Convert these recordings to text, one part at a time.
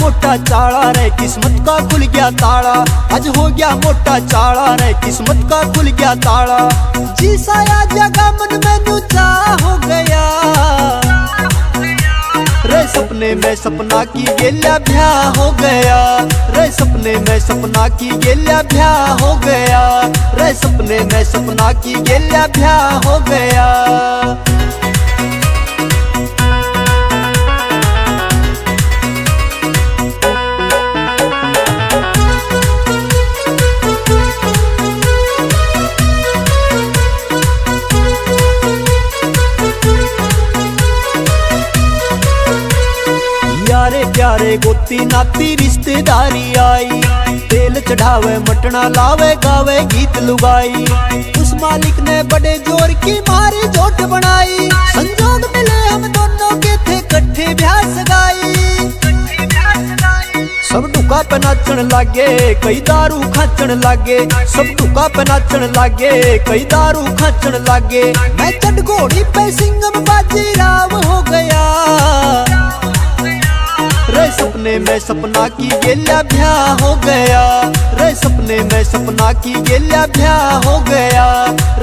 मोटा चाला रे, किस्मत का खुल गया ताला। आज हो गया मोटा चाला रे, किस्मत का खुल गया ताला। जी साया जगह मन में नुचा हो गया रे, सपने में सपना की गेल्या भ्या हो गया रे, सपने में सपना की गेल्या भ्या हो गया रे, सपने में सपना की गेल्या भ्या हो गया। यारे प्यारे गोती नाती रिश्तेदारी आई, तेल चढ़ावे मटना लावे गावे गीत लुगाई। उस मालिक ने बड़े जोर की मारी जोट बनाई, संजोग मिले हम दोनों के थे कट्ठे ब्याह सगाई। सब टुका पे नाचन लागे कई दारू खाचन लागे, सब टुका पे नाचन लागे कई दारू खाचन लागे। मैं चढ़ घोड़ी पे सिंगम बाजी राव हो गया रे, सपने में सपना की गेल्या भ्या हो गया रे, सपने में सपना की गेल्या भ्या हो गया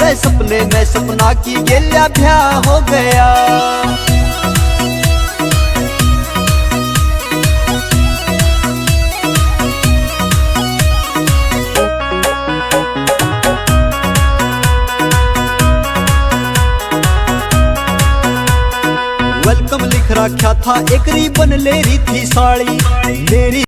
रे, सपने में सपना की गेल्या भ्या हो गया। वेलकम लिख रखा था एक रिबन ले रही थी साड़ी मेरी।